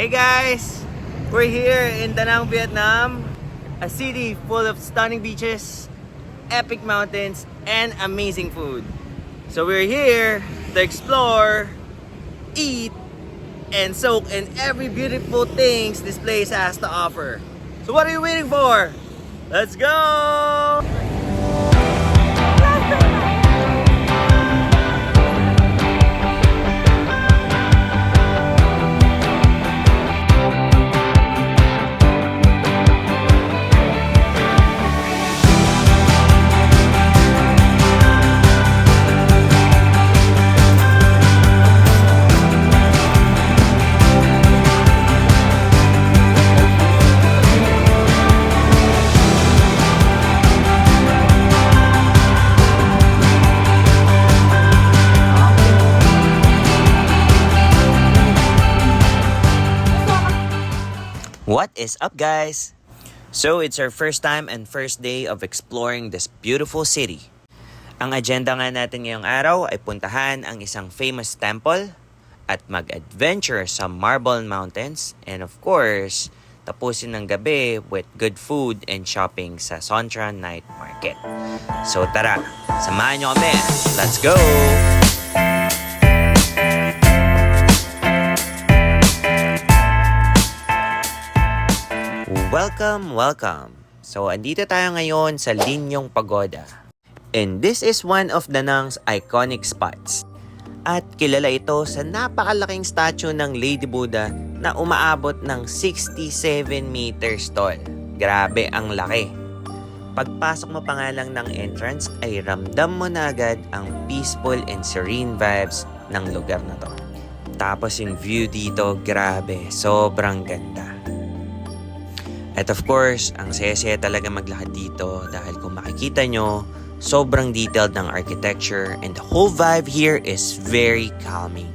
Hey guys! We're here in Da Nang, Vietnam, a city full of stunning beaches, epic mountains, and amazing food. So we're here to explore, eat, and soak in every beautiful things this place has to offer. So what are you waiting for? Let's go! What is up, guys? So it's our first time and first day of exploring this beautiful city. Ang agenda nga natin ngayong araw ay puntahan ang isang famous temple at mag-adventure sa Marble Mountains, and of course, tapusin ng gabi with good food and shopping sa Sontra Night Market. So tara, samahan nyo kami. Let's go! Welcome! So, andito tayo ngayon sa Linyong Pagoda. And this is one of Da Nang's iconic spots. At kilala ito sa napakalaking statue ng Lady Buddha na umaabot ng 67 meters tall. Grabe ang laki. Pagpasok mo pa nga lang ng entrance ay ramdam mo na agad ang peaceful and serene vibes ng lugar na to. Tapos yung view dito, grabe, sobrang ganda. At of course, ang saya-saya talaga maglakad dito dahil kung makikita nyo, sobrang detailed ng architecture and the whole vibe here is very calming.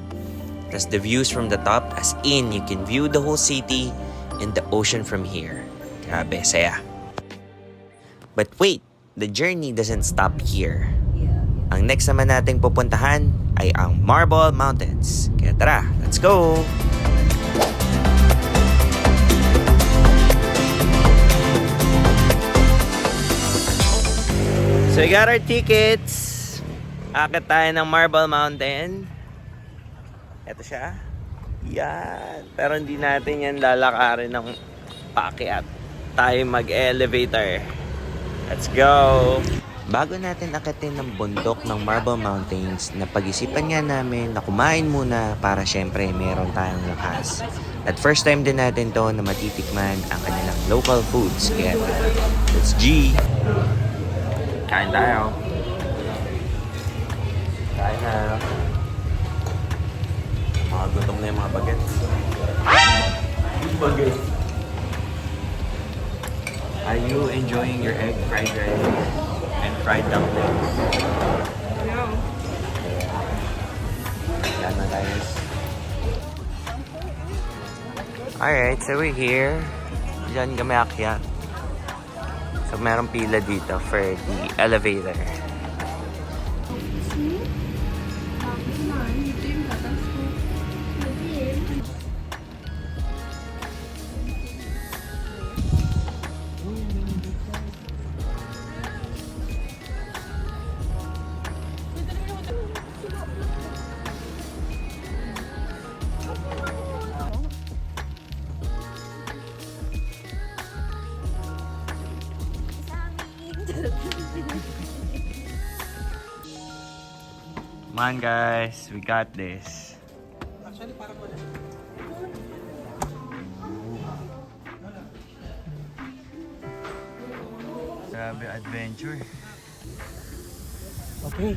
Plus the views from the top, as in, you can view the whole city and the ocean from here. Grabe, saya. But wait, the journey doesn't stop here. Ang next naman nating pupuntahan ay ang Marble Mountains. Kaya tara, let's go! So we got our tickets. Akit tayo ng Marble Mountain. Ito siya. Yan. Pero hindi natin yan lalakarin ng paakyat. Tayo mag-elevator. Let's go! Bago natin akitin ng bundok ng Marble Mountains, napag-isipan nga namin na kumain muna para syempre meron tayong lakas. At first time din natin to na matitikman ang kanilang local foods. Kaya let's G! Kain tayo. Kain na. Mga gutom na yung mga bagets. Bagets. Are you enjoying your egg fried rice and fried dumplings? No. Kain na guys. Alright, so we're here. Diyan kami akyat. So, merong pila dito for the elevator. Come on guys, we got this. Grabe adventure. Okay.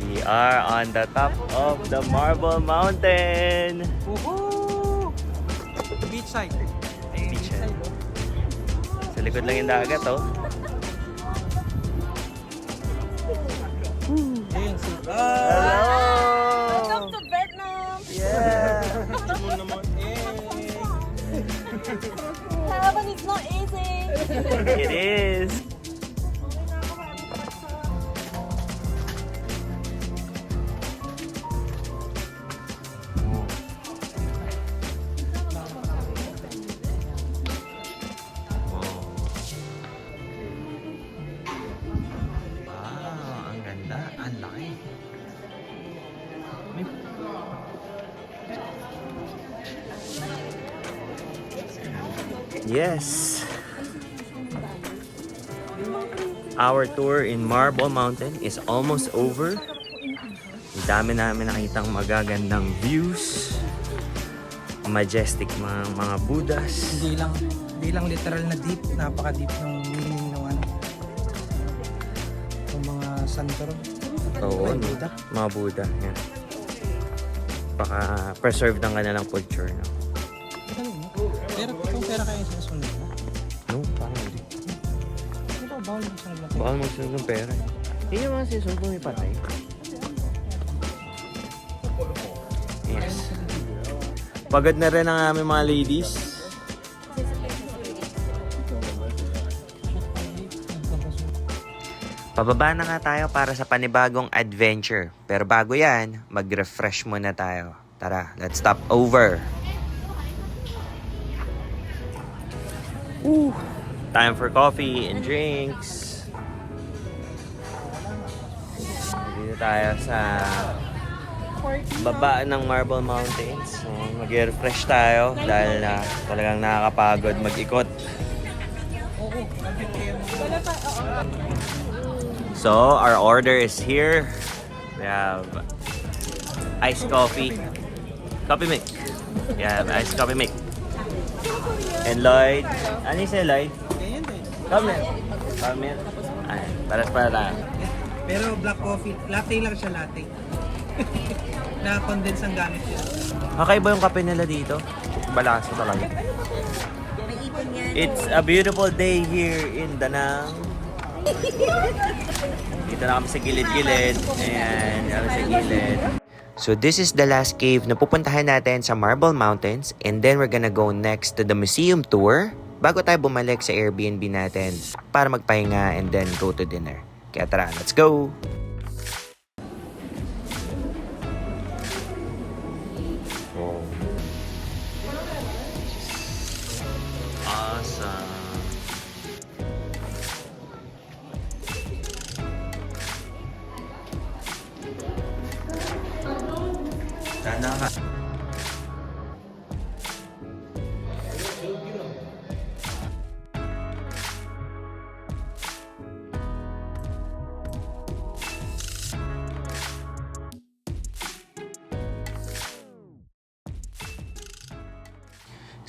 We are on the top of the Marble Mountain. Woohoo! Beachside. Beachside. Sa likod lang yung dagat, oh. Hello! Welcome to Vietnam! Yeah! Heaven is not easy! It is! Wow, ang ganda. Ang laki. Yes. Our tour in Marble Mountain is almost over. Ang dami namin nakitang magagandang views. Majestic mga Buddhas. Hindi lang literal na deep, napaka-deep ng meaning ng ano. Ng mga santo. Oo, no? Mga Buddha. Yan. Baka preserve ng kanilang culture. No? Pero kung pera kayo sinusunod na. No, parang hindi. Ito, bawal mo sa lahat. Baka magsunod ng pera. Yun yung mga sisunod kung may patay. Yes. Pagod na rin ang aming mga ladies. Pababa na nga tayo para sa panibagong adventure. Pero bago yan, mag-refresh muna tayo. Tara, let's stop over. Ooh, time for coffee and drinks. Dito tayo sa baba ng Marble Mountains. So, mag-refresh tayo dahil talagang nakakapagod mag-ikot. So, our order is here. We have iced coffee. Coffee mix. We have iced coffee mix. And Lloyd. Ano yung sa'yo, Lloyd? Ganyan din. Come here. Come here. Ay, paras para tayo. Pero black coffee, latte lang siya latte. Na-condense ang gamit yun. Kakaiba yung kape nila dito. Balaso talaga. It's a beautiful day here in Danang. Dito na kami sa gilid-gilid. Ayan, kami sa gilid. So this is the last cave na pupuntahan natin sa Marble Mountains, and then we're gonna go next to the museum tour bago tayo bumalik sa Airbnb natin para magpahinga and then go to dinner. Kaya tara, let's go! Oh. Awesome! Sana ka.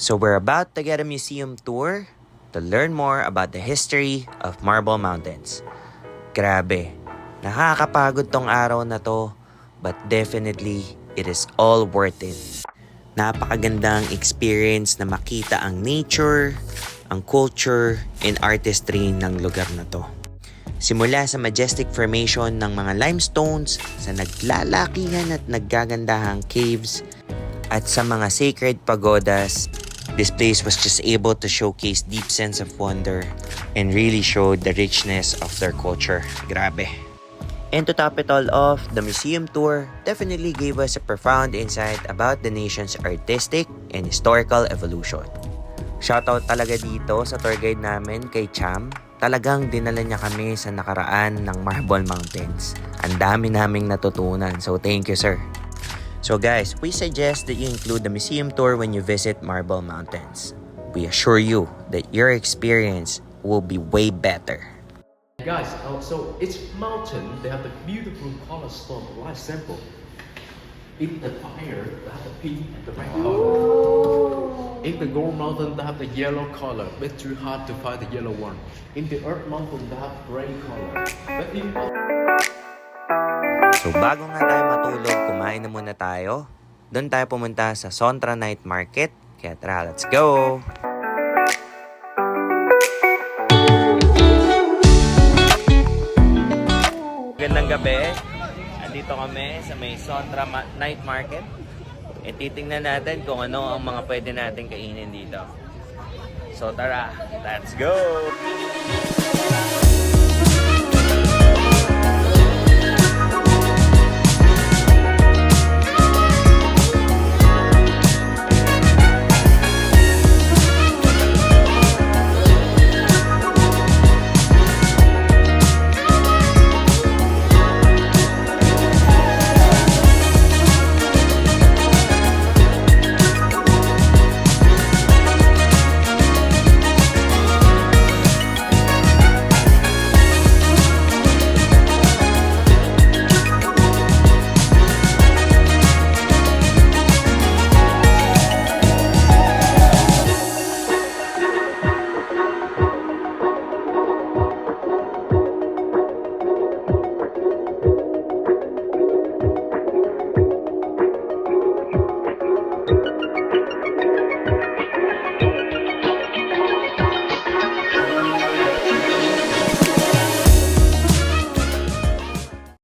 So we're about to get a museum tour to learn more about the history of Marble Mountains. Grabe, nakakapagod tong araw na to, but definitely it is all worth it. Napakagandang experience na makita ang nature, ang culture, and artistry ng lugar na to. Simula sa majestic formation ng mga limestones, sa naglalakihan at naggagandahang caves, at sa mga sacred pagodas, this place was just able to showcase deep sense of wonder and really showed the richness of their culture. Grabe. And to top it all off, the museum tour definitely gave us a profound insight about the nation's artistic and historical evolution. Shoutout talaga dito sa tour guide namin kay Cham. Talagang dinala niya kami sa nakaraan ng Marble Mountains. Ang dami naming natutunan, so thank you, sir. So guys, we suggest that you include the museum tour when you visit Marble Mountains. We assure you that your experience will be way better. Guys, so it's mountain. They have the beautiful color stone light sample. In the fire, they have the pink and the red color. In the gold mountain, they have the yellow color. But too hard to find the yellow one. In the earth mountain, they have gray color. But in So bago nga tayo matulog, kumain na muna tayo. Doon tayo pumunta sa Sontra Night Market. Kaya tara, let's go! Gandang gabi. Andito kami sa may Sontra Night Market. E titingnan natin kung ano ang mga pwede natin kainin dito. So tara, let's go!